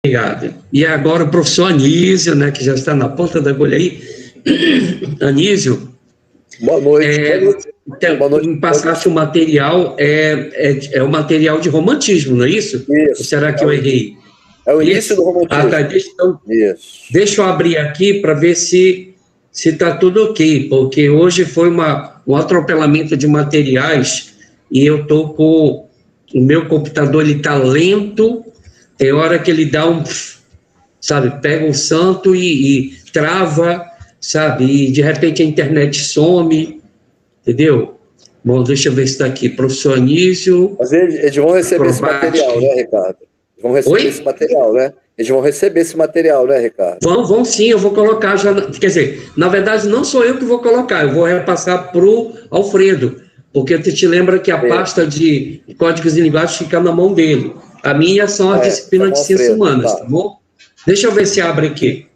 Obrigado. E agora o professor Anísio, né, que já está na ponta da agulha aí. Anísio, Boa noite. Então, Boa noite. me passasse o material, é o material de romantismo, não é isso? Isso. Ou será que eu errei? É o início do romantismo. Tá. Deixa eu abrir aqui para ver se está tudo ok, porque hoje foi um atropelamento de materiais e eu estou com o meu computador, ele está lento, tem hora que ele dá sabe, pega um santo e trava, sabe, e de repente a internet some, entendeu? Bom, deixa eu ver se está aqui, professor Anísio. Mas eles vão receber esse material, né, Ricardo? Vão receber esse material, né? Eles vão receber esse material, né, Ricardo? Vão sim, eu vou colocar já. Quer dizer, na verdade, não sou eu que vou colocar, eu vou repassar para o Alfredo, porque tu te lembra que a pasta de códigos de linguagem fica na mão dele. A minha são as disciplinas de ciências humanas, tá bom? Deixa eu ver se abre aqui.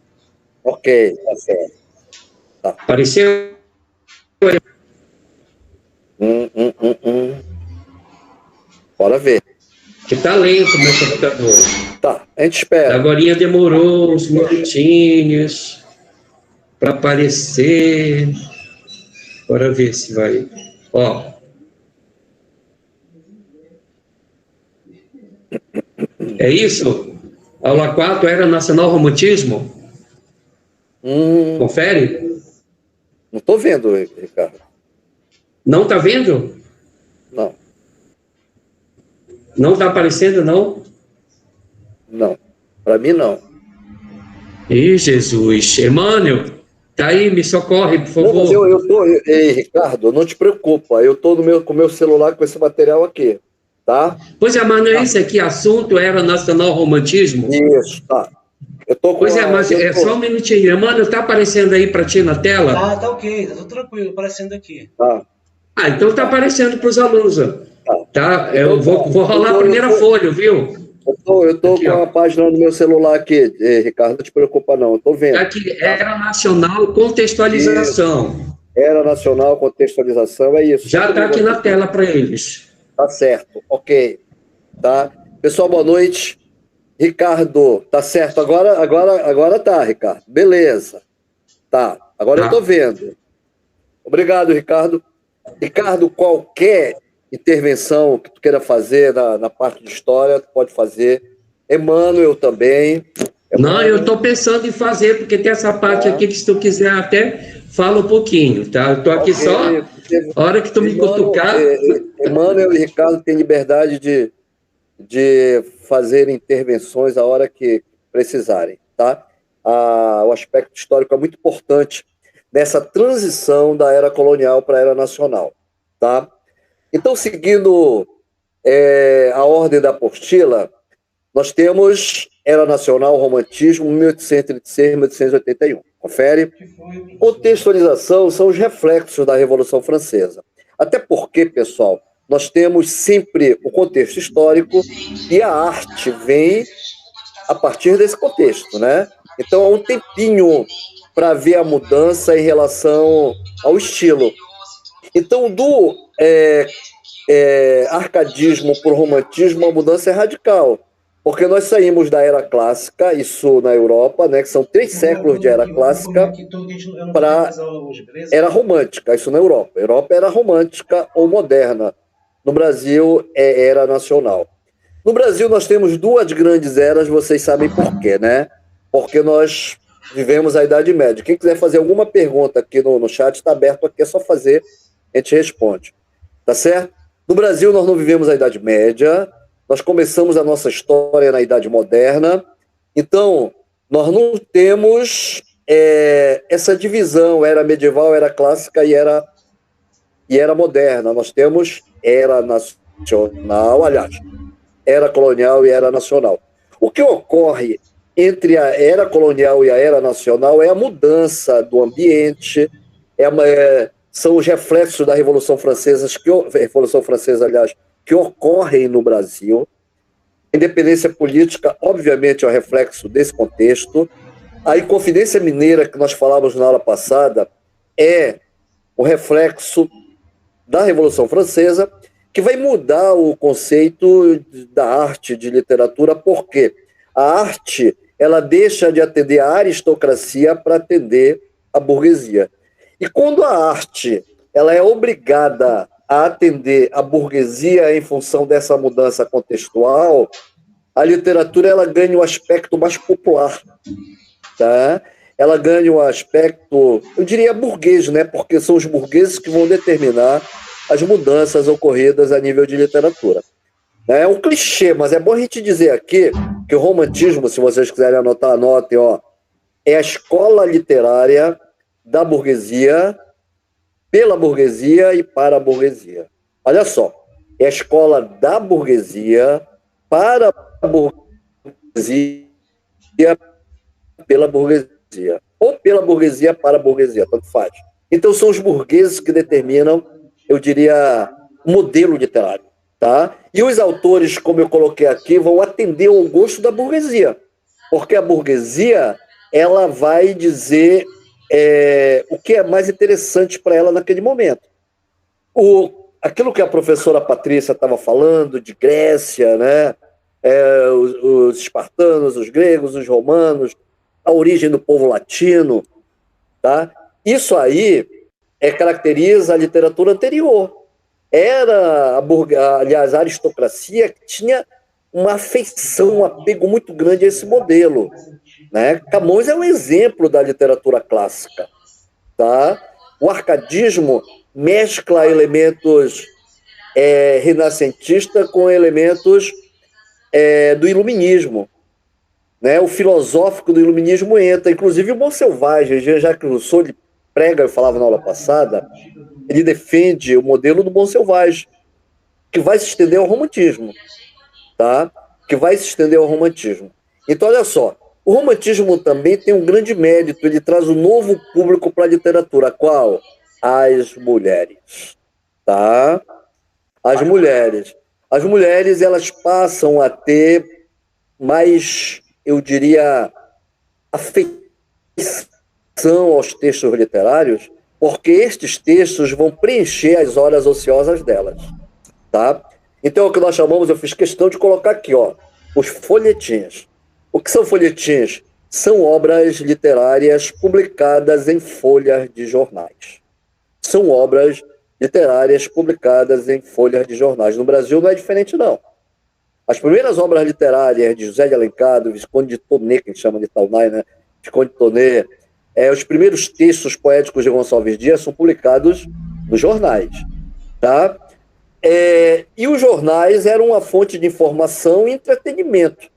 Ok, tá certo. Tá. Apareceu? Bora ver. Que tá lento o meu computador. Tá, a gente espera. Agora demorou uns minutinhos para aparecer. Bora ver se vai. Ó. É isso? Aula 4, Era Nacional Romantismo? Confere? Não estou vendo, Ricardo. Não está vendo? Não. Não está aparecendo, não? Não. Para mim, não. Ih, Jesus. Emmanuel, tá aí, me socorre, por favor. Não, mas Ricardo, não te preocupa. Eu estou com o meu celular com esse material aqui, tá? Pois é, mas não é esse aqui, assunto Era Nacional Romantismo? Isso, tá. Eu tô com pois é, mas só um minutinho. Emmanuel, tá aparecendo aí para ti na tela? Tá ok, tá tudo tranquilo, aparecendo aqui. Tá. Então tá aparecendo para os alunos, ó. Tá? Então, eu vou rolar a primeira folha, viu? Eu tô aqui, com a página no meu celular aqui, Ricardo, não te preocupa não, eu tô vendo. Aqui, Era Nacional Contextualização. Isso. Era Nacional Contextualização, é isso. Já tá aqui na tela para eles. Tá certo, ok. Tá? Pessoal, boa noite. Ricardo, tá certo? Agora tá, Ricardo. Beleza. Tá, agora eu tô vendo. Obrigado, Ricardo. Ricardo, qualquer intervenção que tu queira fazer na parte de história, tu pode fazer. Emmanuel também. Não, eu estou pensando em fazer, porque tem essa parte aqui que se tu quiser até fala um pouquinho, tá? Eu estou aqui só, a hora que tu me cutucar... Emmanuel e Ricardo têm liberdade de fazer intervenções a hora que precisarem, tá? O aspecto histórico é muito importante nessa transição da era colonial para a era nacional, tá? Então, seguindo a ordem da apostila, nós temos Era Nacional, Romantismo, 1836 1881. Confere? Contextualização são os reflexos da Revolução Francesa. Até porque, pessoal, nós temos sempre o contexto histórico e a arte vem a partir desse contexto, né? Então, há um tempinho para ver a mudança em relação ao estilo. Então, do arcadismo para o romantismo, a mudança é radical, porque nós saímos da era clássica, isso na Europa, né, que são 3 séculos de era clássica, para era romântica, isso na Europa. A Europa era romântica ou moderna. No Brasil, era nacional. No Brasil, nós temos 2 grandes eras, vocês sabem por quê, né? Porque nós vivemos a Idade Média. Quem quiser fazer alguma pergunta aqui no chat, está aberto aqui, é só fazer, a gente responde. Tá certo? No Brasil, nós não vivemos a Idade Média, nós começamos a nossa história na Idade Moderna, então, nós não temos essa divisão, era medieval, era clássica e era moderna. Nós temos era nacional, aliás, era colonial e era nacional. O que ocorre entre a era colonial e a era nacional é a mudança do ambiente, são os reflexos da Revolução Francesa, aliás, que ocorrem no Brasil. A independência política, obviamente, é o reflexo desse contexto. A Inconfidência Mineira, que nós falamos na aula passada, é o reflexo da Revolução Francesa, que vai mudar o conceito da arte, de literatura, porque A arte, ela deixa de atender a aristocracia para atender a burguesia. E quando a arte ela é obrigada a atender a burguesia em função dessa mudança contextual, a literatura ela ganha um aspecto mais popular, tá? Ela ganha um aspecto, eu diria burguês, né? Porque são os burgueses que vão determinar as mudanças ocorridas a nível de literatura. É um clichê, mas é bom a gente dizer aqui que o romantismo, se vocês quiserem anotar, anotem, ó, é a escola literária da burguesia, pela burguesia e para a burguesia. Olha só, é a escola da burguesia para a burguesia, pela burguesia, ou pela burguesia para a burguesia, tanto faz. Então são os burgueses que determinam, eu diria, o modelo literário, tá? E os autores, como eu coloquei aqui, vão atender ao gosto da burguesia, porque a burguesia ela vai dizer o que é mais interessante para ela naquele momento. Aquilo que a professora Patrícia estava falando, de Grécia, né? Os espartanos, os gregos, os romanos, a origem do povo latino, tá? Isso aí caracteriza a literatura anterior. Era, aliás, a aristocracia que tinha uma afeição, um apego muito grande a esse modelo, né? Camões é um exemplo da literatura clássica, tá? O arcadismo mescla elementos renascentistas com elementos do iluminismo, né? O filosófico do iluminismo entra, inclusive o Bom Selvagem, Jean-Jacques Rousseau, ele prega, eu falava na aula passada, ele defende o modelo do Bom Selvagem, que vai se estender ao romantismo, tá? Que vai se estender ao romantismo. Então, olha só, o romantismo também tem um grande mérito, ele traz um novo público para a literatura. Qual? As mulheres, tá? As mulheres. As mulheres, elas passam a ter mais, eu diria, afeição aos textos literários, porque estes textos vão preencher as horas ociosas delas, tá? Então, o que nós chamamos, eu fiz questão de colocar aqui, ó, os folhetins. O que são folhetins? São obras literárias publicadas em folhas de jornais. São obras literárias publicadas em folhas de jornais. No Brasil não é diferente, não. As primeiras obras literárias de José de Alencar, do Visconde de Tonet, que a gente chama de Taunay, né? Visconde de Tonet, os primeiros textos poéticos de Gonçalves Dias são publicados nos jornais, tá? E os jornais eram uma fonte de informação e entretenimento,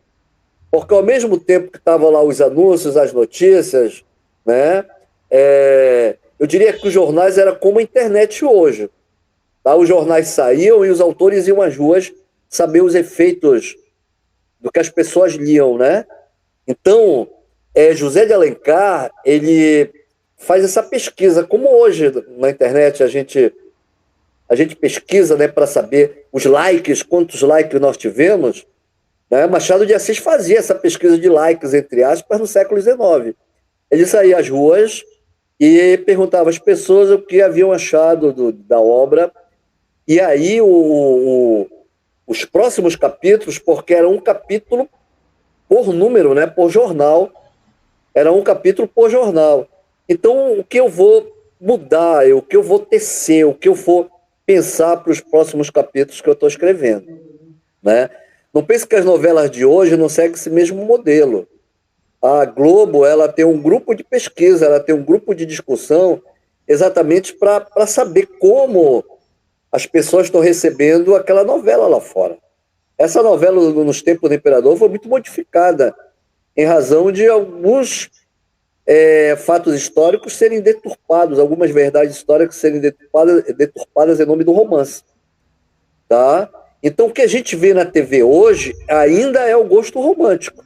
porque ao mesmo tempo que estavam lá os anúncios, as notícias, né? Eu diria que os jornais eram como a internet hoje, tá? Os jornais saíam e os autores iam às ruas saber os efeitos do que as pessoas liam, né? Então, José de Alencar, ele faz essa pesquisa, como hoje na internet a gente pesquisa, né, para saber os likes, quantos likes nós tivemos, né? Machado de Assis fazia essa pesquisa de likes, entre aspas, no século XIX. Ele saía às ruas e perguntava às pessoas o que haviam achado da obra, e aí os próximos capítulos, porque era um capítulo por número, né, por jornal, era um capítulo por jornal. Então, o que eu vou mudar, o que eu vou tecer, o que eu vou pensar para os próximos capítulos que eu estou escrevendo, né? Não pense que as novelas de hoje não seguem esse mesmo modelo. A Globo, ela tem um grupo de pesquisa, ela tem um grupo de discussão exatamente para saber como as pessoas estão recebendo aquela novela lá fora. Essa novela, nos tempos do Imperador, foi muito modificada em razão de alguns fatos históricos serem deturpados, algumas verdades históricas serem deturpadas em nome do romance, tá? Então, o que a gente vê na TV hoje ainda é o gosto romântico,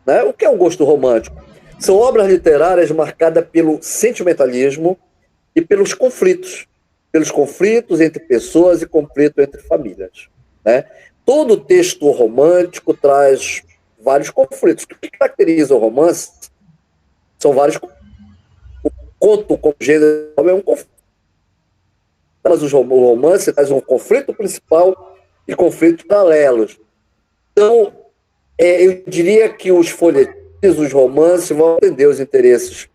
né? O que é o gosto romântico? São obras literárias marcadas pelo sentimentalismo e pelos conflitos entre pessoas e conflito entre famílias, né? Todo texto romântico traz vários conflitos. O que caracteriza o romance são vários. O conto como gênero é um conflito. Mas o romance traz um conflito principal e conflitos paralelos. Então, Eu diria que os folhetins, os romances, vão atender os interesses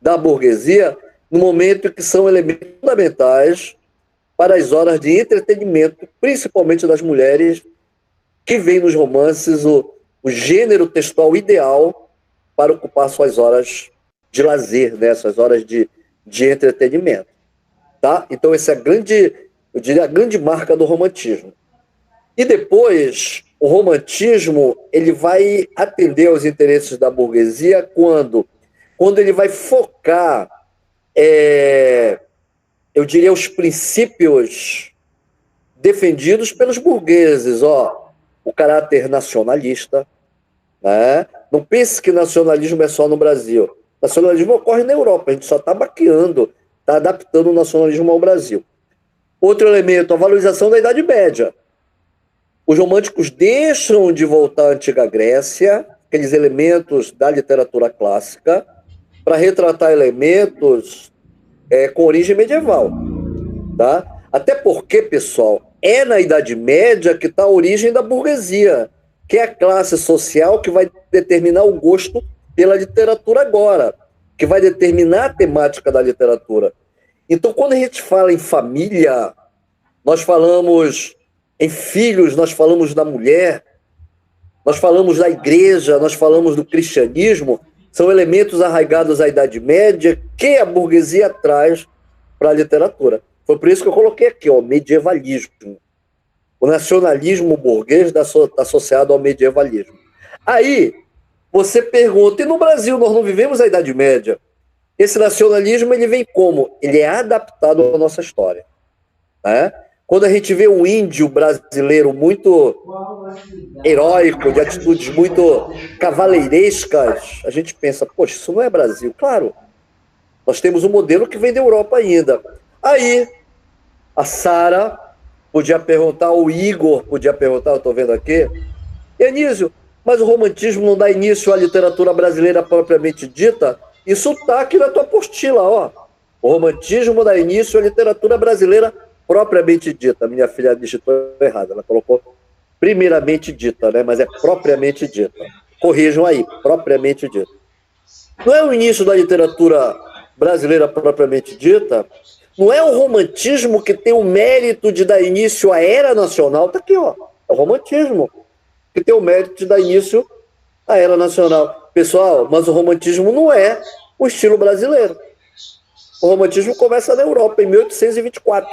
da burguesia no momento que são elementos fundamentais para as horas de entretenimento, principalmente das mulheres, que veem nos romances o gênero textual ideal para ocupar suas horas de lazer, né? Suas horas de entretenimento. Tá? Então, essa é eu diria, a grande marca do romantismo. E depois, o romantismo ele vai atender aos interesses da burguesia quando ele vai focar, eu diria, os princípios defendidos pelos burgueses, o caráter nacionalista, né? Não pense que nacionalismo é só no Brasil. Nacionalismo ocorre na Europa, a gente só está maquiando, está adaptando o nacionalismo ao Brasil. Outro elemento, a valorização da Idade Média. Os românticos deixam de voltar à antiga Grécia, aqueles elementos da literatura clássica, para retratar elementos com origem medieval. Tá? Até porque, pessoal, é na Idade Média que está a origem da burguesia, que é a classe social que vai determinar o gosto pela literatura agora, que vai determinar a temática da literatura. Então, quando a gente fala em família, nós falamos em filhos, nós falamos da mulher, nós falamos da igreja, nós falamos do cristianismo, são elementos arraigados à Idade Média que a burguesia traz para a literatura. Foi por isso que eu coloquei aqui, medievalismo. O nacionalismo burguês está associado ao medievalismo. Aí, você pergunta, e no Brasil nós não vivemos a Idade Média? Esse nacionalismo ele vem como? Ele é adaptado à nossa história. Né? Quando a gente vê um índio brasileiro muito heróico, de atitudes muito cavaleirescas, a gente pensa, poxa, isso não é Brasil. Claro, nós temos um modelo que vem da Europa ainda. Aí, a Sara podia perguntar, o Igor podia perguntar, eu estou vendo aqui, Anísio, mas o romantismo não dá início à literatura brasileira propriamente dita? Isso está aqui na tua apostila, O romantismo dá início à literatura brasileira propriamente dita. Minha filha digitou errado, ela colocou primeiramente dita, né? Mas é propriamente dita. Corrijam aí, propriamente dita. Não é o início da literatura brasileira propriamente dita? Não é o romantismo que tem o mérito de dar início à era nacional? Está aqui, É o romantismo que tem o mérito de dar início à era nacional. Pessoal, mas o romantismo não é o estilo brasileiro. O romantismo começa na Europa, em 1824.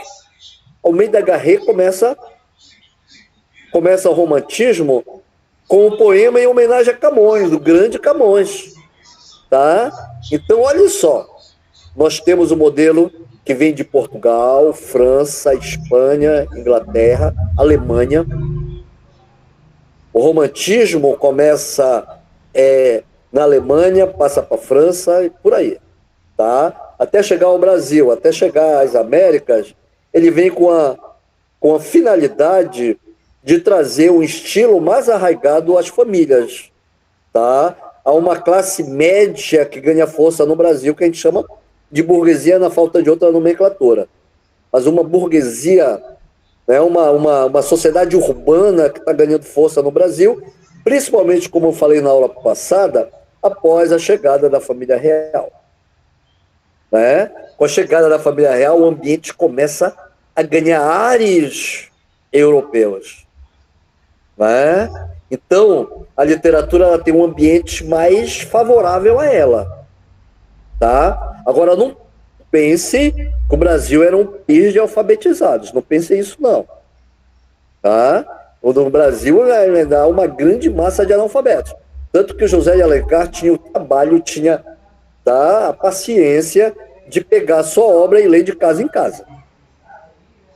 Almeida Garrett começa o romantismo com um poema em homenagem a Camões, do grande Camões. Tá? Então, olha só. Nós temos o modelo que vem de Portugal, França, Espanha, Inglaterra, Alemanha. O romantismo começa na Alemanha, passa para a França e por aí. Tá? Até chegar ao Brasil, até chegar às Américas, ele vem com a finalidade de trazer um estilo mais arraigado às famílias. Tá? Há uma classe média que ganha força no Brasil, que a gente chama de burguesia na falta de outra nomenclatura. Mas uma burguesia, né, uma sociedade urbana que está ganhando força no Brasil, principalmente, como eu falei na aula passada, após a chegada da família real. Né? Com a chegada da família real, o ambiente começa a ganhar ares europeus. Né? Então, a literatura ela tem um ambiente mais favorável a ela. Tá? Agora, não pense que o Brasil era um país de alfabetizados. Não pense isso, não. Tá? No Brasil, há uma grande massa de analfabetos. Tanto que o José de Alencar tinha o trabalho, tinha a paciência de pegar a sua obra e ler de casa em casa.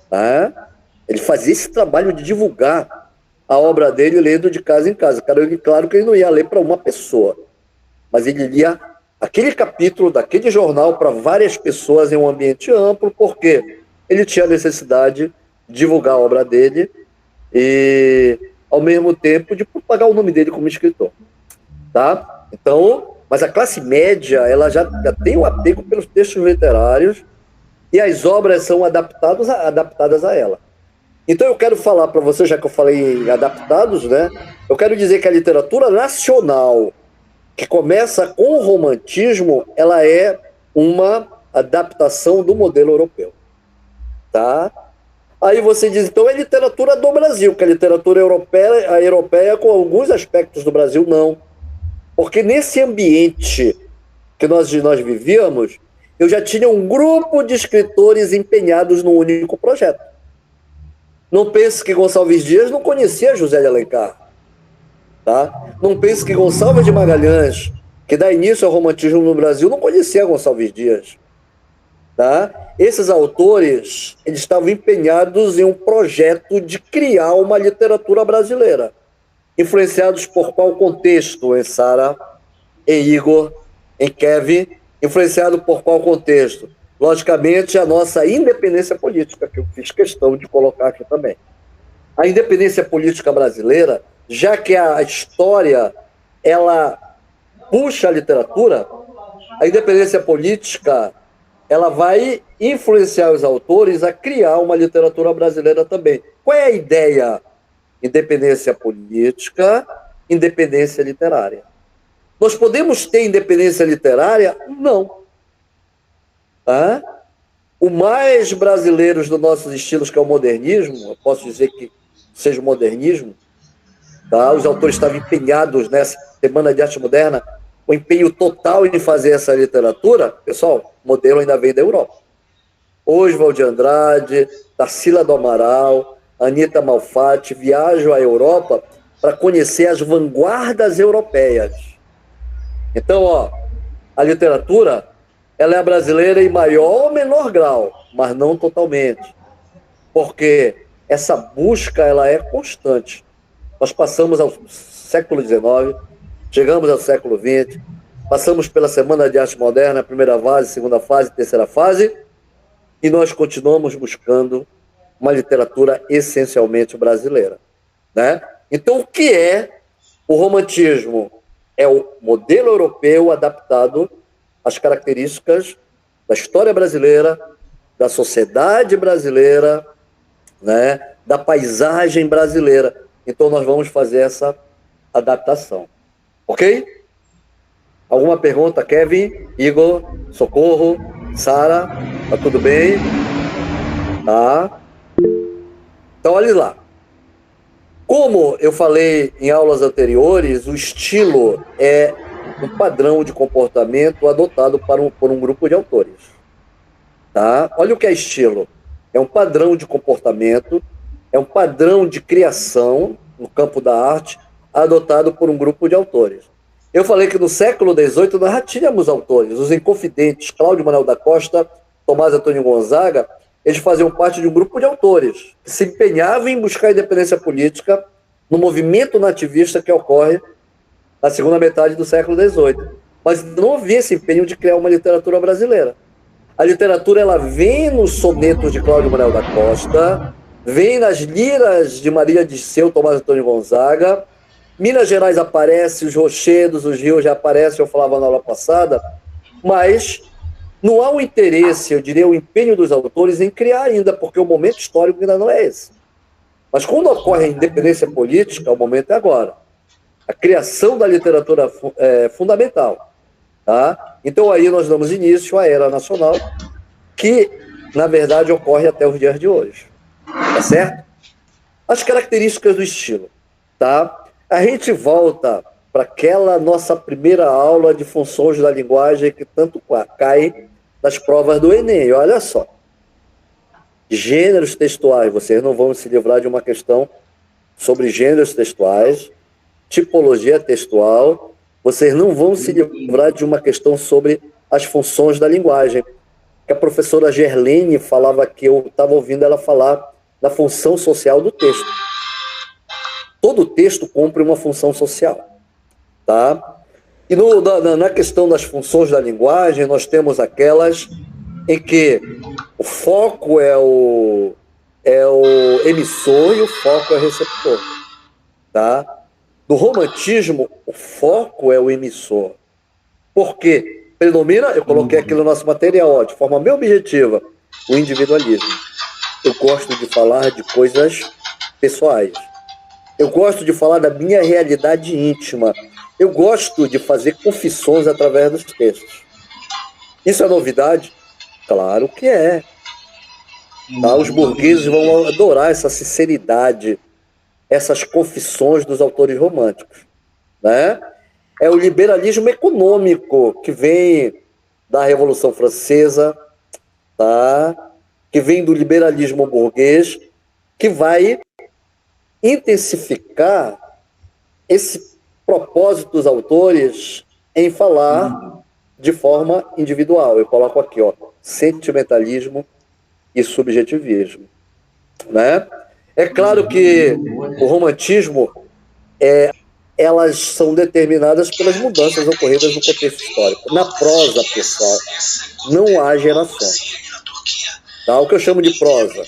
Tá? Ele fazia esse trabalho de divulgar a obra dele lendo de casa em casa. Claro que ele não ia ler para uma pessoa, mas ele lia aquele capítulo daquele jornal para várias pessoas em um ambiente amplo, porque ele tinha a necessidade de divulgar a obra dele e, ao mesmo tempo, de propagar o nome dele como escritor. Tá? Então, mas a classe média ela já tem o apego pelos textos literários e as obras são adaptadas a ela. Então eu quero falar para você, já que eu falei em adaptados, né? Eu quero dizer que a literatura nacional, que começa com o romantismo, ela é uma adaptação do modelo europeu, tá? Aí você diz, então é literatura do Brasil, que a literatura europeia, a europeia com alguns aspectos do Brasil, não. Porque nesse ambiente que nós vivíamos, eu já tinha um grupo de escritores empenhados num único projeto. Não pense que Gonçalves Dias não conhecia José de Alencar. Tá? Não pense que Gonçalves de Magalhães, que dá início ao romantismo no Brasil, não conhecia Gonçalves Dias. Tá? Esses autores, eles estavam empenhados em um projeto de criar uma literatura brasileira. Influenciados por qual contexto, em Sara, em Igor, em Kevin? Influenciado por qual contexto? Logicamente, a nossa independência política, que eu fiz questão de colocar aqui também. A independência política brasileira, já que a história, ela puxa a literatura, a independência política, ela vai influenciar os autores a criar uma literatura brasileira também. Qual é a ideia? Independência política, independência literária. Nós podemos ter independência literária? Não. Tá? O mais brasileiro dos nossos estilos, que é o modernismo, eu posso dizer que seja o modernismo, tá? Os autores estavam empenhados nessa Semana de Arte Moderna, o empenho total em fazer essa literatura. Pessoal, o modelo ainda vem da Europa. Oswald de Andrade, Tarsila do Amaral, Anita Malfatti viajam à Europa para conhecer as vanguardas europeias. Então, ó, a literatura, ela é brasileira em maior ou menor grau, mas não totalmente. Porque essa busca, ela é constante. Nós passamos ao século XIX, chegamos ao século XX, passamos pela Semana de Arte Moderna, primeira fase, segunda fase, terceira fase, e nós continuamos buscando uma literatura essencialmente brasileira, né? Então, o que é o romantismo? É o modelo europeu adaptado às características da história brasileira, da sociedade brasileira, né? Da paisagem brasileira. Então, nós vamos fazer essa adaptação. Ok? Alguma pergunta, Kevin, Igor, Socorro, Sara? Tá tudo bem? Tá. Então, olha lá. Como eu falei em aulas anteriores, o estilo é um padrão de comportamento adotado por um grupo de autores. Tá? Olha o que é estilo. É um padrão de comportamento, é um padrão de criação no campo da arte adotado por um grupo de autores. Eu falei que no século XVIII nós já tínhamos autores. Os Inconfidentes, Cláudio Manuel da Costa, Tomás Antônio Gonzaga, eles faziam parte de um grupo de autores que se empenhavam em buscar a independência política no movimento nativista que ocorre na segunda metade do século XVIII. Mas não havia esse empenho de criar uma literatura brasileira. A literatura, ela vem nos sonetos de Cláudio Manuel da Costa, vem nas liras de Maria Dirceu, Tomás Antônio Gonzaga. Minas Gerais aparece, os rochedos, os rios já aparecem, eu falava na aula passada, mas não há um interesse, eu diria, o empenho dos autores em criar ainda, porque o momento histórico ainda não é esse. Mas quando ocorre a independência política, o momento é agora. A criação da literatura é fundamental. Tá? Então aí nós damos início à Era Nacional, que, na verdade, ocorre até os dias de hoje. Tá certo? As características do estilo. Tá? A gente volta para aquela nossa primeira aula de funções da linguagem que tanto cai nas provas do Enem. Olha só. Gêneros textuais. Vocês não vão se livrar de uma questão sobre gêneros textuais, tipologia textual. Vocês não vão se livrar de uma questão sobre as funções da linguagem. Que a professora Gerlene falava, que eu estava ouvindo ela falar da função social do texto. Todo texto cumpre uma função social. Tá? E na questão das funções da linguagem, nós temos aquelas em que o foco é o emissor e o foco é o receptor. Tá? No romantismo, o foco é o emissor. Por quê? Predomina, eu coloquei aqui no nosso material, de forma bem objetiva, o individualismo. eu gosto de falar de coisas pessoais. Eu gosto de falar da minha realidade íntima. Eu gosto de fazer confissões através dos textos. Isso é novidade? Claro que é. Tá? Os burgueses vão adorar essa sinceridade, essas confissões dos autores românticos, né? É o liberalismo econômico que vem da Revolução Francesa, tá? Que vem do liberalismo burguês, que vai intensificar esse propósito dos autores em falar de forma individual. Eu coloco aqui, ó, sentimentalismo e subjetivismo, né? É claro que o romantismo, elas são determinadas pelas mudanças ocorridas no contexto histórico. Na prosa, pessoal, não há gerações. Tá? O que eu chamo de prosa.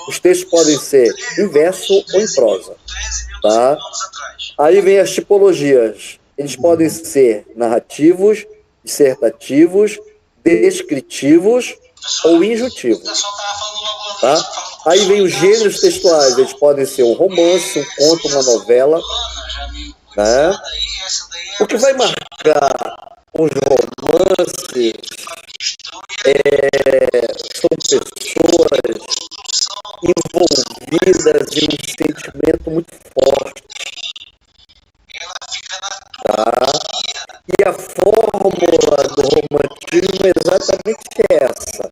Os textos podem ser em verso ou em prosa. Tá? Aí vem as tipologias. Eles podem ser narrativos, dissertativos, descritivos ou injutivos. Tá? Aí vem os gêneros textuais. Eles podem ser um romance, um conto, uma novela. Né? O que vai marcar os romances são pessoas envolvidas em um sentimento muito forte. Tá? E a fórmula do romantismo é exatamente essa.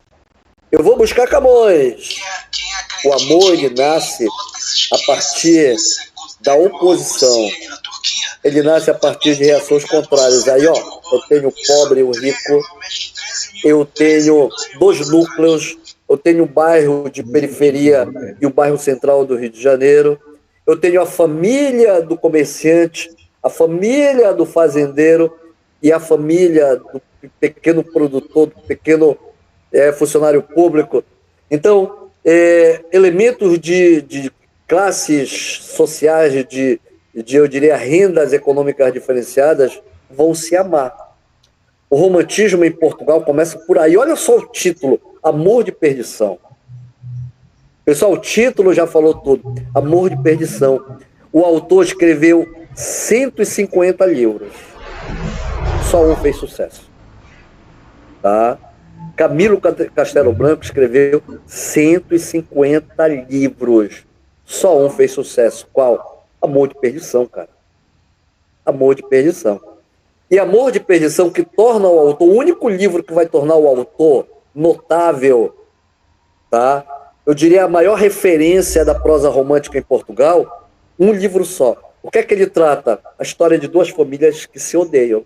Eu vou buscar Camões. O amor, ele nasce a partir da oposição. Ele nasce a partir de reações contrárias. Aí, ó, eu tenho o pobre e o rico, eu tenho dois núcleos, eu tenho o bairro de periferia e o bairro central do Rio de Janeiro, eu tenho a família do comerciante, a família do fazendeiro e a família do pequeno produtor, do pequeno funcionário público. Então, elementos de classes sociais, eu diria, rendas econômicas diferenciadas, vão se amar. O romantismo em Portugal começa por aí. Olha só o título, Amor de Perdição. Pessoal, o título já falou tudo. Amor de Perdição. O autor escreveu 150 livros. Só um fez sucesso. Tá? Camilo Castelo Branco escreveu 150 livros. Só um fez sucesso. Qual? Amor de Perdição, cara. Amor de Perdição. E Amor de Perdição, que torna o autor, o único livro que vai tornar o autor notável, tá? Eu diria a maior referência da prosa romântica em Portugal, um livro só. O que é que ele trata? A história de duas famílias que se odeiam.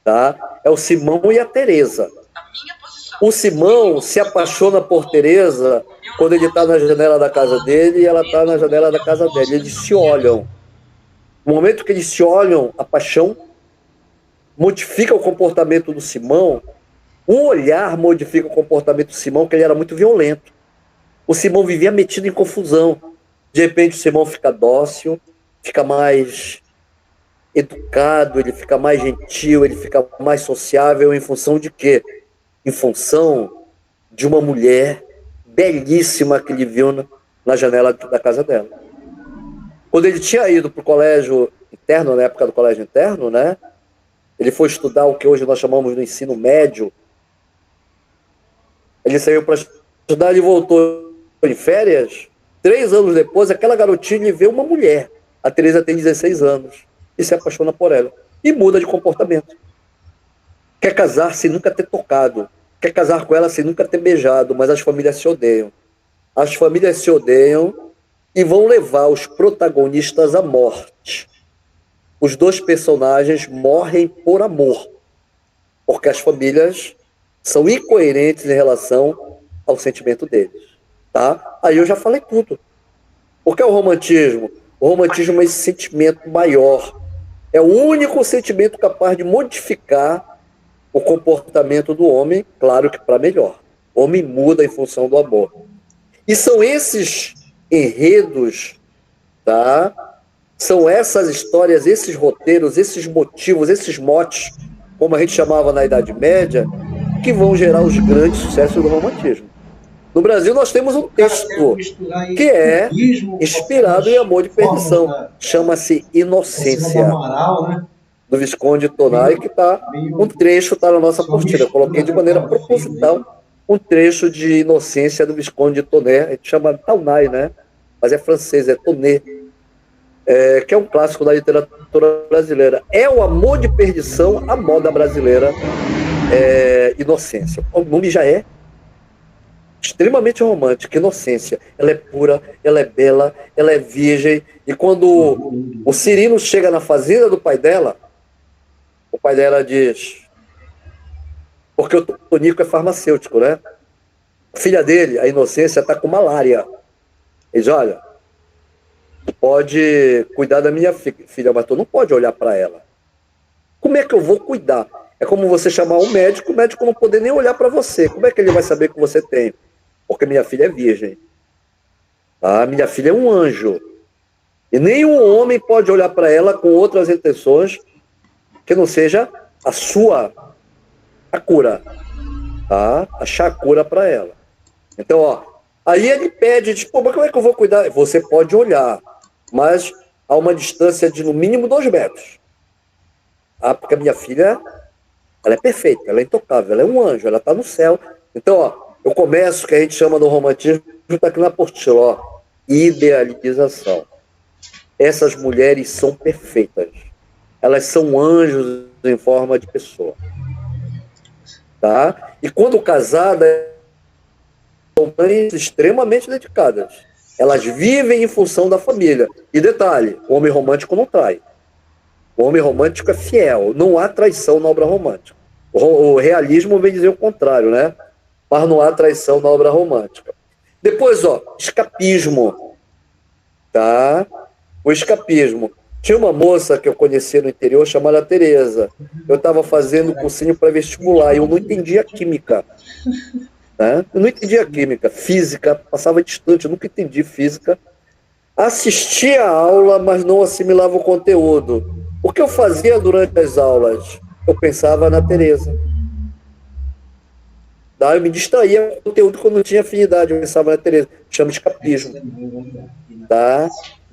Tá? É o Simão e a Teresa. O Simão se apaixona por Teresa quando ele está na janela da casa dele e ela está na janela da casa dele. Eles se olham. No momento que eles se olham, a paixão modifica o comportamento do Simão. Um olhar modifica o comportamento do Simão, que ele era muito violento. O Simão vivia metido em confusão. De repente o Simão fica dócil, fica mais educado, ele fica mais gentil, ele fica mais sociável. Em função de quê? Em função de uma mulher belíssima que ele viu na janela da casa dela. Quando ele tinha ido para o colégio interno, na época do colégio interno, né? Ele foi estudar o que hoje nós chamamos de ensino médio. Ele saiu para estudar e voltou em férias. 3 anos depois, aquela garotinha vê uma mulher. A Teresa tem 16 anos. E se apaixona por ela. E muda de comportamento. Quer casar sem nunca ter tocado. Quer casar com ela sem nunca ter beijado. Mas as famílias se odeiam. As famílias se odeiam e vão levar os protagonistas à morte. Os dois personagens morrem por amor. Porque as famílias são incoerentes em relação ao sentimento deles. Tá? Aí eu já falei tudo. O que é o romantismo? O romantismo é esse sentimento maior. É o único sentimento capaz de modificar o comportamento do homem, claro que para melhor. O homem muda em função do amor. E são esses enredos, tá? São essas histórias, esses roteiros, esses motivos, esses motes, como a gente chamava na Idade Média, que vão gerar os grandes sucessos do romantismo. No Brasil nós temos um texto que é inspirado em Amor de Perdição. Chama-se Inocência, do Visconde Tonai, que está, um trecho está na nossa apostila. Eu coloquei de maneira proposital um trecho de Inocência do Visconde Tonai. A gente chama Tonai, né? Mas é francês, é Tonai. Que é um clássico da literatura brasileira. É o Amor de Perdição, a moda brasileira, Inocência. O nome já é extremamente romântica, Inocência. Ela é pura, ela é bela, ela é virgem. E quando o Cirino chega na fazenda do pai dela, o pai dela diz... Porque o Tonico é farmacêutico, né? A filha dele, a Inocência, está com malária. Ele diz, olha, tu pode cuidar da minha filha, mas tu não pode olhar para ela. Como é que eu vou cuidar? É como você chamar um médico, o médico não poder nem olhar para você. Como é que ele vai saber que você tem? Porque minha filha é virgem. Tá? Minha filha é um anjo. E nenhum homem pode olhar para ela com outras intenções que não seja a cura. Tá? Achar a cura para ela. Então, ó, aí ele pede, diz, pô, mas como é que eu vou cuidar? Você pode olhar, mas a uma distância de no mínimo 2 metros. Ah, porque a minha filha, ela é perfeita, ela é intocável, ela é um anjo, ela está no céu. Então, ó, eu começo, que a gente chama no romantismo, está aqui na apostila, ó, idealização. Essas mulheres são perfeitas. Elas são anjos em forma de pessoa. Tá? E quando casadas, são mães extremamente dedicadas. Elas vivem em função da família. E detalhe, o homem romântico não trai. O homem romântico é fiel. Não há traição na obra romântica. O realismo vem dizer o contrário, né? Mas não há traição na obra romântica. Depois, ó, escapismo. Tá? O escapismo. Tinha uma moça que eu conheci no interior chamada Tereza. Eu estava fazendo cursinho pré-vestibular e eu não entendia química. Né? Eu não entendia química. Física, passava distante, eu nunca entendi física. Assistia a aula, mas não assimilava o conteúdo. O que eu fazia durante as aulas? Eu pensava na Tereza. Daí eu me distraía com o conteúdo que eu não tinha afinidade, eu pensava na Tereza. Chama escapismo. Tá?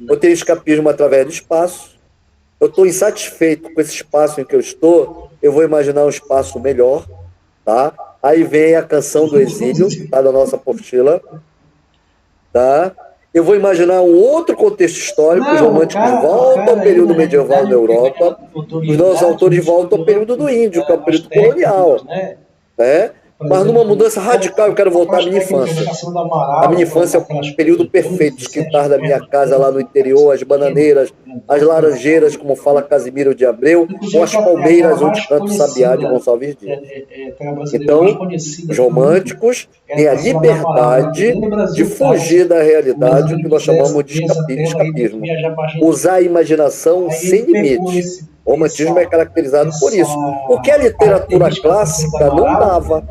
Eu tenho escapismo através do espaço. Eu estou insatisfeito com esse espaço em que eu estou, eu vou imaginar um espaço melhor. Tá? Aí vem a Canção do Exílio, tá, da nossa apostila. Tá? Eu vou imaginar um outro contexto histórico, os românticos voltam ao período medieval da Europa, os nossos autores voltam ao período do índio, que é o período colonial. Né? Mas numa mudança radical, eu quero voltar à minha infância. A minha infância é um período perfeito, os quintais da minha casa lá no interior, as bananeiras, as laranjeiras, como fala Casimiro de Abreu, ou as palmeiras onde canta o sabiá de Gonçalves Dias. Então, os românticos têm a liberdade de fugir da realidade, o que nós chamamos de escapismo. Usar a imaginação sem limites. O romantismo é caracterizado por isso. O que a literatura clássica não dava.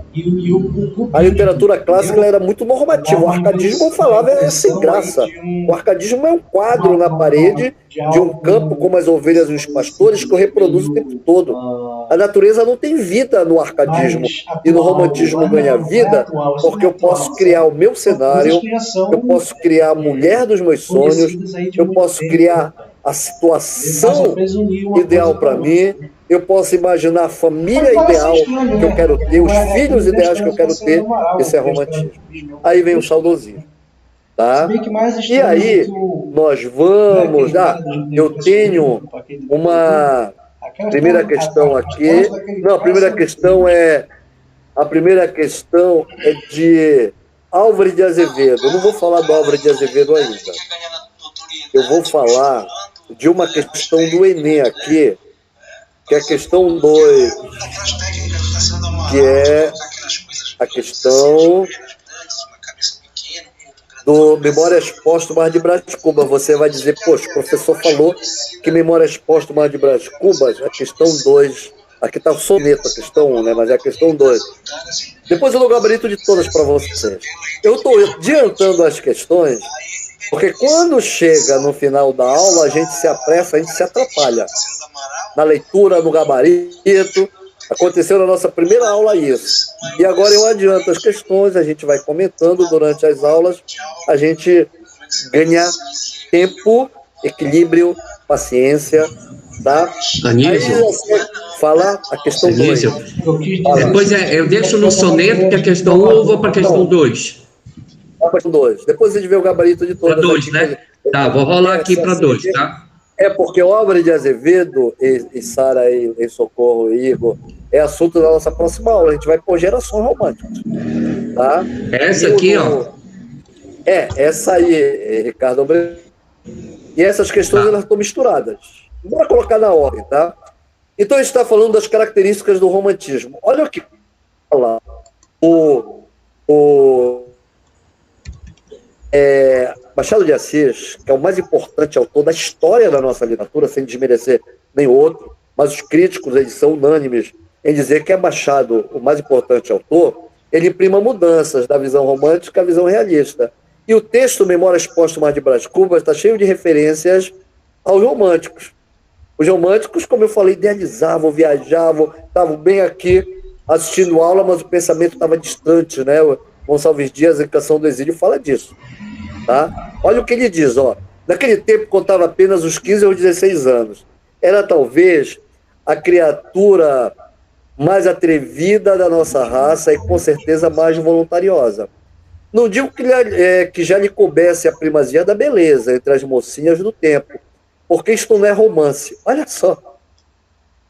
A literatura clássica era muito normativa. O arcadismo, eu falava, é sem graça. O arcadismo é um quadro na parede de um campo com as ovelhas e os pastores que eu reproduzo o tempo todo. A natureza não tem vida no arcadismo. E no romantismo ganha vida porque eu posso criar o meu cenário, eu posso criar a mulher dos meus sonhos, eu posso criar a situação ideal para mim, eu posso imaginar a família ideal que eu quero ter, os filhos ideais que eu quero ter, esse é romantismo. Aí vem o saudosismo. Tá? E aí, nós vamos... eu tenho uma primeira questão aqui. Não, a primeira questão é de Álvares de Azevedo. Eu não vou falar do Álvares de Azevedo ainda. Eu vou falar de uma questão do Enem aqui, que é a questão 2, que é a questão do Memórias Póstumas de Brás Cubas. Você vai dizer, poxa, o professor falou que Memórias Póstumas de Brás Cubas, a questão 2, aqui está o soneto, a questão 1, né? Mas é a questão 2. Depois eu dou o gabarito de todas para vocês. Eu estou adiantando as questões, porque quando chega no final da aula, a gente se apressa, a gente se atrapalha. Na leitura, no gabarito, Aconteceu na nossa primeira aula isso. E agora eu adianto as questões, a gente vai comentando durante as aulas, a gente ganha tempo, equilíbrio, paciência, tá? Anísio. Aí você fala a questão 2. Depois eu deixo no soneto, que é a questão 1, ou vou para a questão 2? A questão 2. Depois a gente vê o gabarito de todas. Para 2, né? Tá, vou rolar aqui para 2, tá? É porque obra de Azevedo e Sara e Socorro e Igor é assunto da nossa próxima aula. A gente vai por gerações românticas. Tá? Essa aqui, ó. Essa aí, Ricardo. E essas questões elas estão misturadas. Bora colocar na ordem, tá? Então a gente está falando das características do romantismo. Olha o que fala Machado de Assis, que é o mais importante autor da história da nossa literatura, sem desmerecer nem outro, mas os críticos eles são unânimes em dizer que é Machado o mais importante autor. Ele imprima mudanças da visão romântica à visão realista. E o texto Memórias Póstumas de Brás Cubas está cheio de referências aos românticos. Os românticos, como eu falei, idealizavam, viajavam, estavam bem aqui assistindo aula, mas o pensamento estava distante, né? O Gonçalves Dias, em Canção do Exílio, fala disso. Tá? Olha o que ele diz, ó. Naquele tempo contava apenas os 15 ou 16 anos. Era talvez a criatura mais atrevida da nossa raça e com certeza mais voluntariosa. Não digo que já lhe coubesse a primazia da beleza entre as mocinhas do tempo, porque isto não é romance. Olha só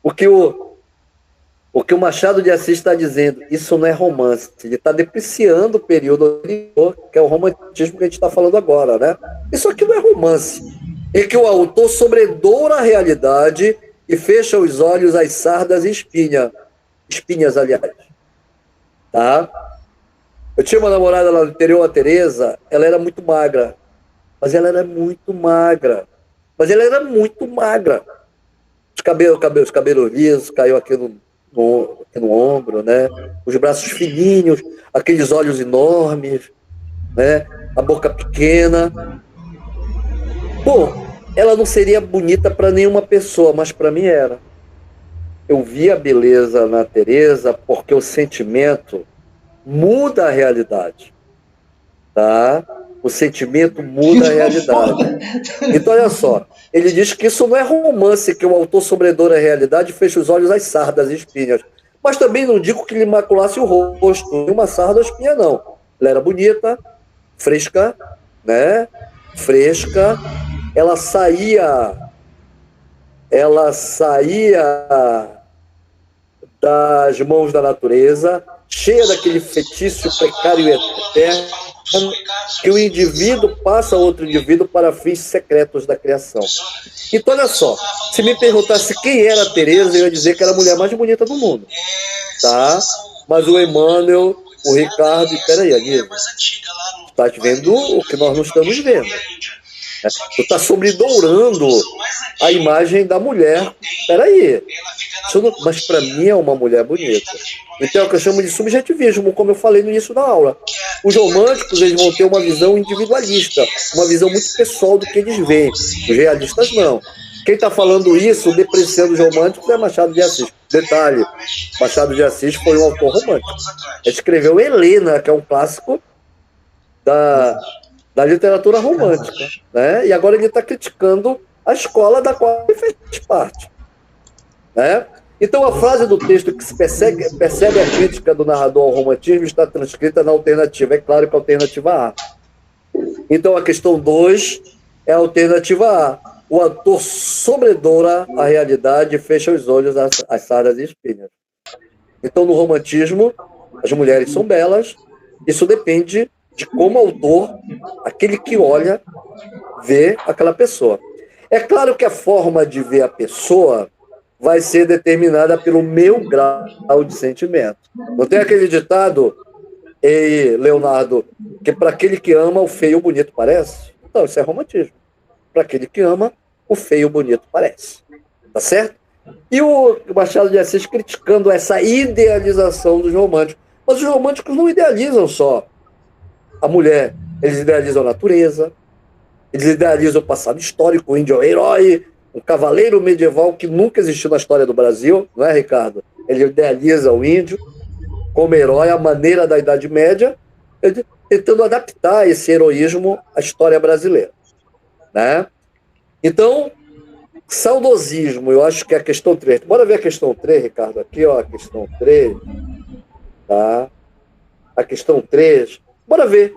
o que o Machado de Assis está dizendo. Isso não é romance. Ele está depreciando o período anterior, que é o romantismo que a gente está falando agora, né? Isso aqui não é romance. É que o autor sobredoura a realidade e fecha os olhos às sardas e espinhas, aliás. Tá? Eu tinha uma namorada lá no interior, a Tereza, ela era muito magra. Mas ela era muito magra. Os cabelos lisos, caiu aqui no ombro, né? Os braços fininhos, aqueles olhos enormes, né? A boca pequena. Pô, ela não seria bonita para nenhuma pessoa, mas para mim era. Eu vi a beleza na Tereza porque o sentimento muda a realidade, tá? O sentimento muda a realidade. Então, olha só, ele diz que isso não é romance, que o autor sobredoura a realidade e fecha os olhos às sardas e espinhas. Mas também não digo que lhe maculasse o rosto, uma sarda ou espinha, não. Ela era bonita, fresca, né? Fresca. Ela saía das mãos da natureza, cheia daquele feitiço precário e eterno, que o indivíduo passa a outro indivíduo para fins secretos da criação. Então, olha só, se me perguntasse quem era a Tereza, eu ia dizer que era a mulher mais bonita do mundo. Tá? Mas o Emmanuel, o Ricardo, peraí, Anísio, tu tá vendo o que nós não estamos vendo. Tu está sobredourando a imagem da mulher. Peraí, mas para mim é uma mulher bonita. Então é o que eu chamo de subjetivismo, como eu falei no início da aula. Os românticos eles vão ter uma visão individualista, uma visão muito pessoal do que eles veem. Os realistas não. Quem está falando isso, depreciando os românticos, é Machado de Assis. Detalhe, Machado de Assis foi um autor romântico. Ele escreveu Helena, que é um clássico da literatura romântica, né? E agora ele está criticando a escola da qual ele fez parte, né? Então a frase do texto que se percebe a crítica do narrador ao romantismo está transcrita na alternativa, é claro que a alternativa A. Então a questão 2 é a alternativa A. O autor sobredoura a realidade e fecha os olhos às sardas e espinhas. Então no romantismo as mulheres são belas, isso depende de como o autor, aquele que olha, vê aquela pessoa. É claro que a forma de ver a pessoa vai ser determinada pelo meu grau de sentimento. Não tem aquele ditado, Leonardo, que para aquele que ama, o feio e o bonito parece? Então, isso é romantismo. Para aquele que ama, o feio e o bonito parece. Tá certo? E o Machado de Assis criticando essa idealização dos românticos. Mas os românticos não idealizam só a mulher, eles idealizam a natureza, eles idealizam o passado histórico, o índio herói, um cavaleiro medieval que nunca existiu na história do Brasil, não é, Ricardo? ele idealiza o índio como herói à maneira da Idade Média, tentando adaptar esse heroísmo à história brasileira, né? Então, saudosismo, eu acho que é a questão 3. Bora ver a questão 3, Ricardo, aqui, ó, a questão 3, tá? A questão 3, bora ver,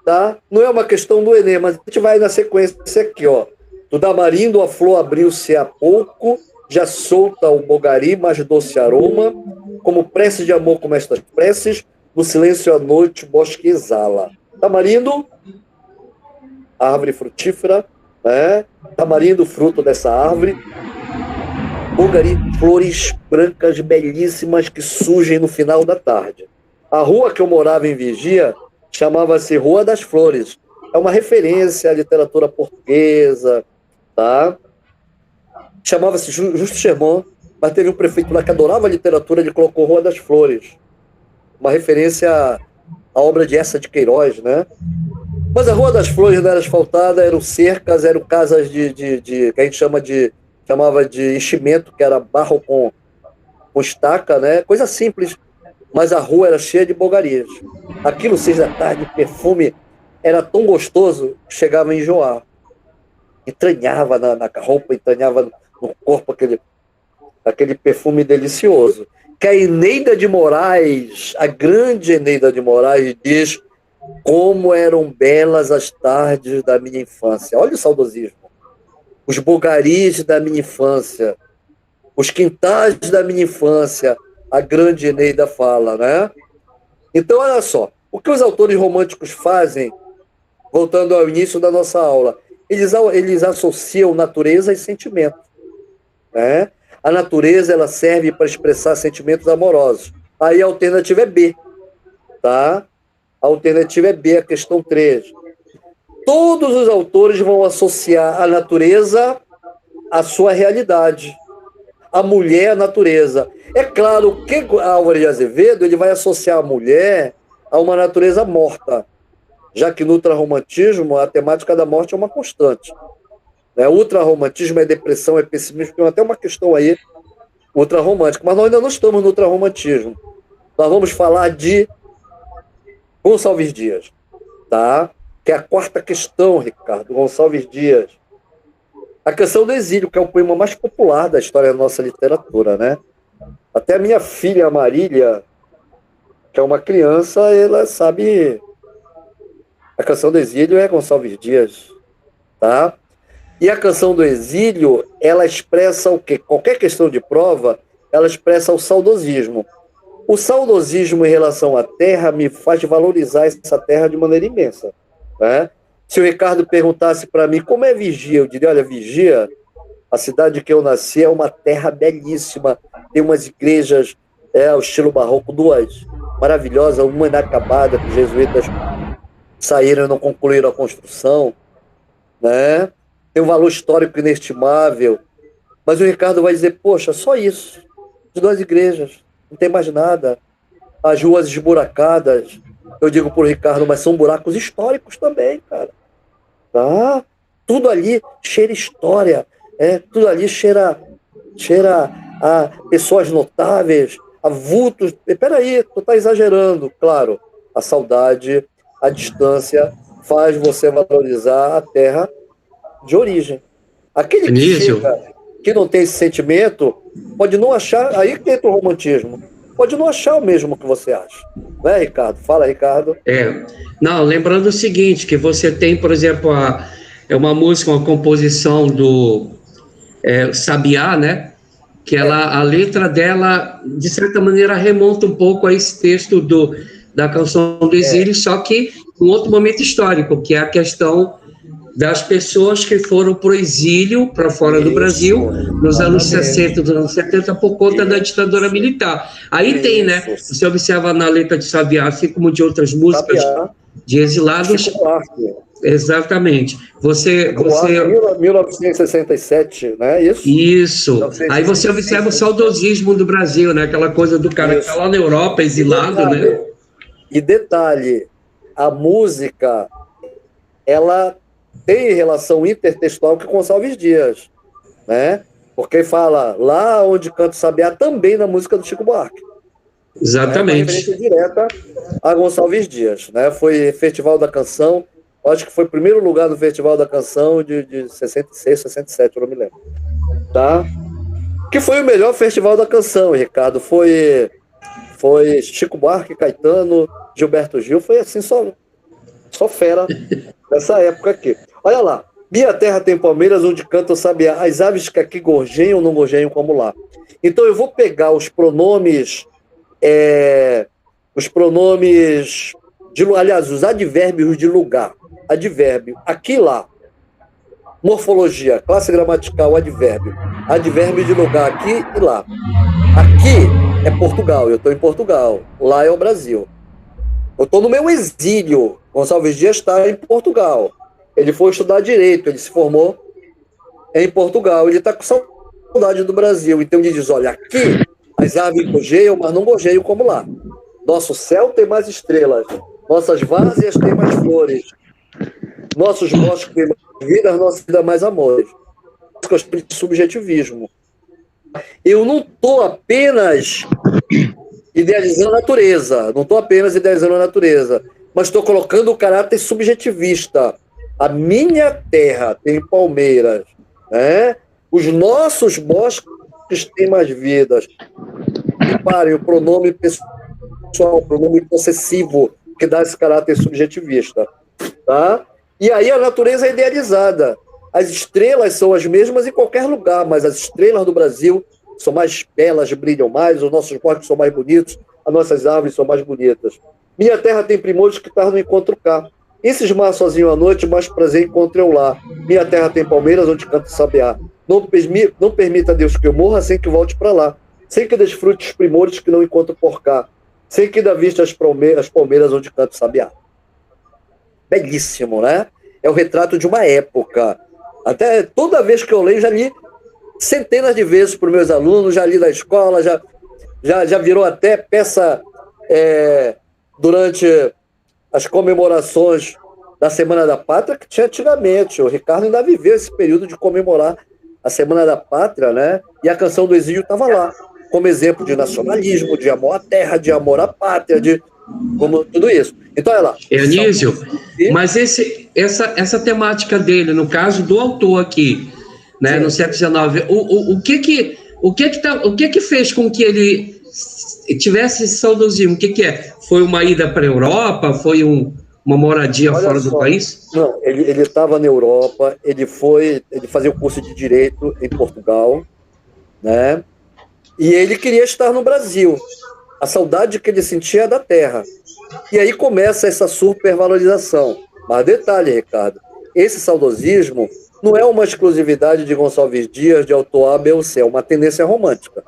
tá? Não é uma questão do Enem, mas a gente vai na sequência aqui, ó. Do tamarindo a flor abriu-se há pouco, já solta o bogari, mais doce aroma, como prece de amor como estas preces, no silêncio à noite o bosque exala. Tamarindo, árvore frutífera, né? Tamarindo, fruto dessa árvore. Bogari, flores brancas belíssimas que surgem no final da tarde. A rua que eu morava em Vigia chamava-se Rua das Flores. É uma referência à literatura portuguesa, tá? Chamava-se Justo Sermão, mas teve um prefeito lá que adorava a literatura, ele colocou Rua das Flores. Uma referência à obra de Eça de Queiroz, né? Mas a Rua das Flores não era asfaltada, eram cercas, eram casas que a gente chamava de enchimento, que era barro com estaca, né? Coisa simples. Mas a rua era cheia de bogarias. Aquilo, 6 da tarde, o perfume era tão gostoso que chegava a enjoar. Entranhava na roupa, entranhava no corpo aquele perfume delicioso. Que a Eneida de Moraes, a grande Eneida de Moraes, diz como eram belas as tardes da minha infância. Olha o saudosismo. Os bogaris da minha infância, os quintais da minha infância, a grande Eneida fala, né? Então, olha só, o que os autores românticos fazem, voltando ao início da nossa aula, eles associam natureza e sentimento, né? A natureza, ela serve para expressar sentimentos amorosos. Aí a alternativa é B, tá? A alternativa é B, a questão 3. Todos os autores vão associar a natureza à sua realidade, a mulher à natureza. É claro que Álvares de Azevedo ele vai associar a mulher a uma natureza morta, já que no ultrarromantismo a temática da morte é uma constante. O ultrarromantismo é depressão, é pessimismo, tem até uma questão aí ultrarromântica, mas nós ainda não estamos no ultrarromantismo. Nós vamos falar de Gonçalves Dias, tá? Que é a 4ª questão, Ricardo, Gonçalves Dias. A Canção do Exílio, que é o poema mais popular da história da nossa literatura, né? Até a minha filha Marília, que é uma criança, ela sabe. A Canção do Exílio é Gonçalves Dias, tá? E a Canção do Exílio, ela expressa o quê? Qualquer questão de prova, ela expressa o saudosismo. O saudosismo em relação à terra me faz valorizar essa terra de maneira imensa, né? Se o Ricardo perguntasse para mim como é Vigia, eu diria, olha, Vigia, a cidade que eu nasci, é uma terra belíssima, tem umas igrejas ao estilo barroco, 2 maravilhosas, uma inacabada, que os jesuítas saíram e não concluíram a construção, né? Tem um valor histórico inestimável, mas o Ricardo vai dizer, poxa, só isso, as 2 igrejas, não tem mais nada, as ruas esburacadas, eu digo para o Ricardo, mas são buracos históricos também, cara, tá? Tudo ali cheira história, tudo ali cheira a pessoas notáveis, a vultos. Peraí, tu tá exagerando. Claro, a saudade, a distância faz você valorizar a terra de origem. Aquele que chega, que não tem esse sentimento, pode não achar, aí que entra o romantismo, pode não achar o mesmo que você acha. Não é, Ricardo? Fala, Ricardo. Não, lembrando o seguinte, que você tem, por exemplo, uma música, uma composição do Sabiá, né? Que a letra dela, de certa maneira, remonta um pouco a esse texto da Canção do Exílio, só que um outro momento histórico, que é a questão das pessoas que foram para o exílio, para fora do Brasil, nos anos 60, dos anos 70, por conta da ditadura militar. Aí tem, né? Você observa na letra de Sabiá, assim como de outras músicas de exilados. Exatamente. 1967, né? Isso. Aí você observa o saudosismo do Brasil, né? Aquela coisa do cara que está lá na Europa, exilado, né? E detalhe, a música, ela tem relação intertextual com Gonçalves Dias, né? Porque fala lá onde canta o sabiá também na música do Chico Buarque. Exatamente. É uma referência direta a Gonçalves Dias, né? Foi Festival da Canção, acho que foi o primeiro lugar no Festival da Canção de 66, 67, eu não me lembro. Tá? Que foi o melhor Festival da Canção, Ricardo. Foi Chico Buarque, Caetano, Gilberto Gil, foi assim, só fera nessa época aqui. Olha lá, minha terra tem palmeiras onde canta o sabiá, as aves que aqui gorjeiam ou não gorjeiam como lá. Então eu vou pegar os pronomes, aliás, os advérbios de lugar. Advérbio, aqui lá. Morfologia, classe gramatical, advérbio. Advérbio de lugar, aqui e lá. Aqui é Portugal, eu estou em Portugal. Lá é o Brasil. Eu estou no meu exílio. Gonçalves Dias está em Portugal. Ele foi estudar Direito, ele se formou em Portugal. Ele está com saudade do Brasil. Então ele diz, olha, aqui as aves gorjeiam, mas não gorjeiam como lá. Nosso céu tem mais estrelas. Nossas várzeas têm mais flores. Nossos bosques têm mais vida, nossa vida mais amores. De subjetivismo. Eu não estou apenas idealizando a natureza, mas estou colocando o caráter subjetivista. A minha terra tem palmeiras, né? Os nossos bosques têm mais vidas. Reparem, o pronome pessoal, o pronome possessivo, que dá esse caráter subjetivista. Tá? E aí a natureza é idealizada. As estrelas são as mesmas em qualquer lugar, mas as estrelas do Brasil são mais belas, brilham mais, os nossos bosques são mais bonitos, as nossas árvores são mais bonitas. Minha terra tem primores que tardam em encontro cá. E se esmar sozinho à noite, mais prazer encontro eu lá. Minha terra tem palmeiras onde canta o sabiá. Não permita, Deus, que eu morra sem que volte para lá. Sem que desfrute os primores que não encontro por cá. Sem que dá vista as palmeiras onde canta o sabiá. Belíssimo, né? É o retrato de uma época. Até toda vez que eu leio, já li centenas de vezes para os meus alunos, já li na escola, já virou até peça durante as comemorações da Semana da Pátria, que tinha antigamente. O Ricardo ainda viveu esse período de comemorar a Semana da Pátria, né? E a Canção do Exílio estava lá, como exemplo de nacionalismo, de amor à terra, de amor à pátria, como tudo isso. Então, olha lá. Eunísio, mas essa temática dele, no caso do autor aqui, né, no século XIX, o que fez com que ele tivesse esse saudosismo? O que é? Foi uma ida para a Europa? Foi uma moradia fora do país? Não, ele estava na Europa, ele fazia o curso de Direito em Portugal, né? E ele queria estar no Brasil. A saudade que ele sentia é da terra. E aí começa essa supervalorização. Mas detalhe, Ricardo, esse saudosismo não é uma exclusividade de Gonçalves Dias, de autor A, B ou C, é uma tendência romântica.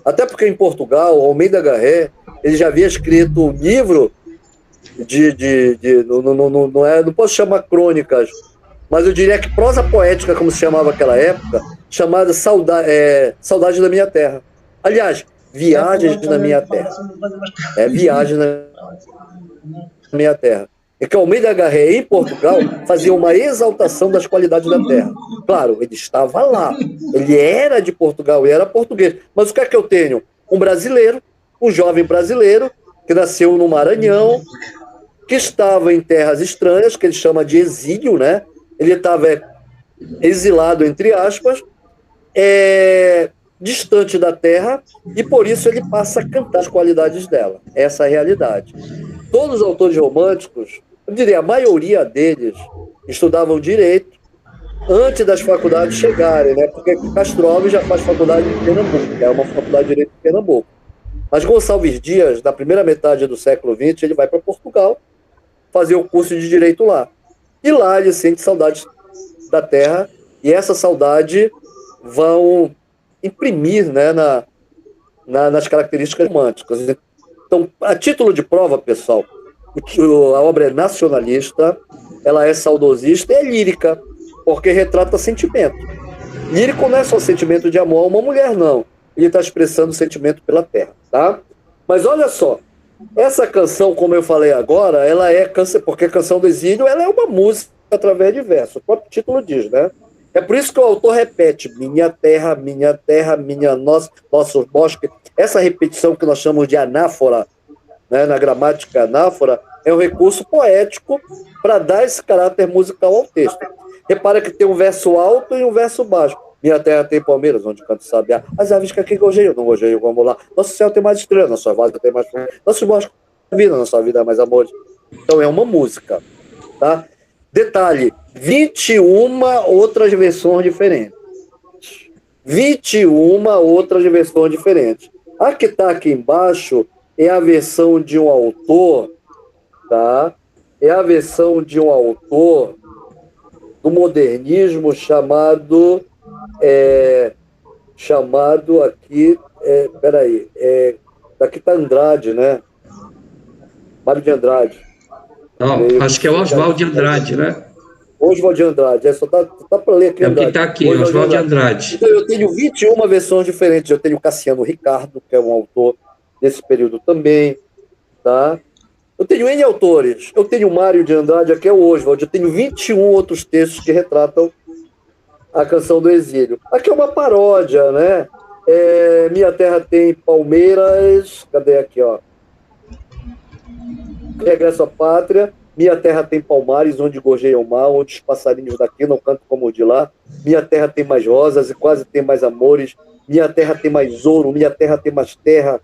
Até porque em Portugal, Almeida Garré, ele já havia escrito um livro não posso chamar crônicas, mas eu diria que prosa poética, como se chamava naquela época, chamada Saudade da Minha Terra. Aliás, Viagens na Minha Terra. Viagem na Minha Terra. É que Almeida Garré, em Portugal, fazia uma exaltação das qualidades da terra. Claro, ele estava lá. Ele era de Portugal e era português. Mas o que é que eu tenho? Um brasileiro, um jovem brasileiro, que nasceu no Maranhão, que estava em terras estranhas, que ele chama de exílio, né? Ele estava exilado, entre aspas, distante da terra, e por isso ele passa a cantar as qualidades dela. Essa é a realidade. Todos os autores românticos, eu diria, a maioria deles estudavam direito antes das faculdades chegarem, né? Porque Castro Alves já faz faculdade em Pernambuco, que é uma faculdade de direito em Pernambuco. Mas Gonçalves Dias, na primeira metade do século XX, ele vai para Portugal fazer o curso de Direito lá. E lá ele sente saudade da terra, e essa saudade vão imprimir, né, nas características românticas. Então, a título de prova, pessoal, a obra é nacionalista, ela é saudosista e é lírica, porque retrata sentimento. Lírico não é só sentimento de amor a uma mulher, não. Ele está expressando sentimento pela terra, tá? Mas olha só, essa canção, como eu falei agora, ela porque a Canção do Exílio, ela é uma música através de versos. O próprio título diz, né? É por isso que o autor repete: minha terra, minha nossos bosques. Essa repetição que nós chamamos de anáfora, né, na gramática anáfora, é um recurso poético para dar esse caráter musical ao texto. Repara que tem um verso alto e um verso baixo. Minha terra tem palmeiras, onde canta o sabiá. As aves que aqui gojeiam, não gojeiam, vamos lá. Nosso céu tem mais estrelas, nossa voz tem mais... Nossos bosques vida, nossa vida é mais amor. Então é uma música, tá? Detalhe, 21 outras versões diferentes. 21 outras versões diferentes. A que está aqui embaixo é a versão de um autor, tá? É a versão de um autor do modernismo chamado aqui, peraí, daqui está Andrade, né? Mário de Andrade. Não, acho que é o Oswald de Andrade, né? Oswald de Andrade, só tá para ler aqui. É o que está aqui, Oswald de Andrade. Então, eu tenho 21 versões diferentes. Eu tenho Cassiano Ricardo, que é um autor desse período também, tá? Eu tenho N autores. Eu tenho Mário de Andrade, aqui é o Oswald. Eu tenho 21 outros textos que retratam a canção do exílio. Aqui é uma paródia, né? Minha terra tem palmeiras. Cadê aqui, ó? Regresso à pátria. Minha terra tem palmares, onde gorjeia o mar, onde os passarinhos daqui não cantam como o de lá. Minha terra tem mais rosas e quase tem mais amores. Minha terra tem mais ouro, minha terra tem mais terra.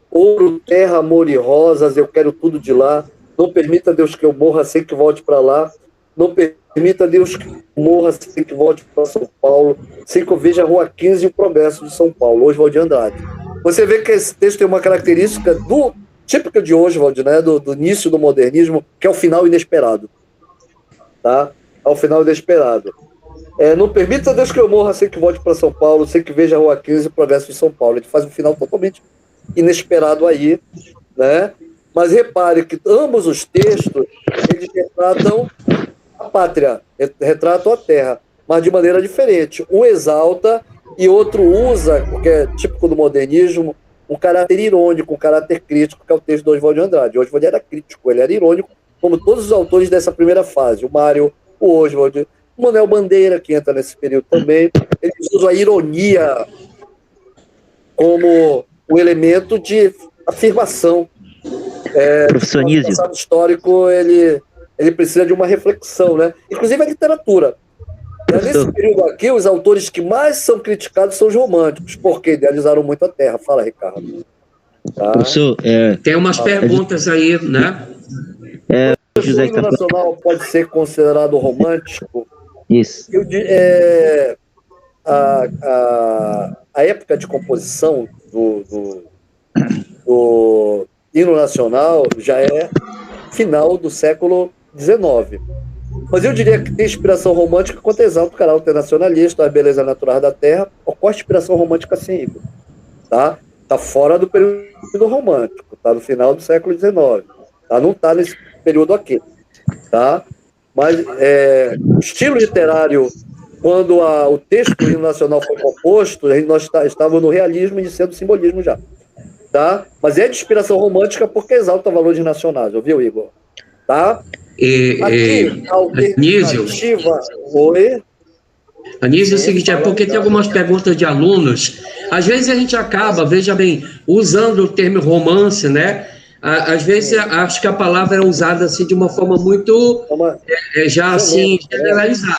Ouro, terra, amor e rosas, eu quero tudo de lá. Não permita, Deus, que eu morra sem que volte para lá. Não permita, Deus, que eu morra sem que volte para São Paulo, sem que eu veja a Rua 15 e o Progresso de São Paulo. Oswald de Andrade. Você vê que esse texto tem uma característica típica de Oswald, né, do início do modernismo, que é o final inesperado. Tá? É o final inesperado. Não permita, Deus, que eu morra sem que volte para São Paulo, sem que veja a Rua 15 e o Progresso de São Paulo. Ele faz um final totalmente inesperado aí, né? Mas repare que ambos os textos, eles retratam a pátria, retratam a terra, mas de maneira diferente. Um exalta e outro usa, porque é típico do modernismo, um caráter irônico, um caráter crítico, que é o texto do Oswald de Andrade. O Oswald era crítico, ele era irônico, como todos os autores dessa primeira fase. O Mário, o Oswald, o Manuel Bandeira, que entra nesse período também. Eles usam a ironia como um elemento de afirmação. Profissionismo. O passado histórico, ele precisa de uma reflexão, né? Inclusive a literatura. Nesse período aqui, os autores que mais são criticados são os românticos, porque idealizaram muito a terra. Fala, Ricardo. Tá? Professor, tem umas perguntas aí, né? O hino nacional pode ser considerado romântico? Isso. A época de composição do hino nacional já é final do século XIX. Mas eu diria que tem inspiração romântica quando exalta o caráter nacionalista, a beleza natural da terra. Ocorre inspiração romântica sim, tá? Tá fora do período romântico, tá no final do século XIX, tá? Não tá nesse período aqui, tá? Mas o estilo literário, quando o texto do hino nacional foi composto, nós estávamos no realismo iniciando o simbolismo já, tá? Mas é de inspiração romântica porque exalta valores nacionais, ouviu, Igor? Tá? Aqui, Anísio, Oi? Anísio, é o seguinte, porque tem algumas perguntas de alunos, às vezes a gente acaba, veja bem, usando o termo romance, né? Às vezes acho que a palavra é usada assim de uma forma muito já assim generalizada.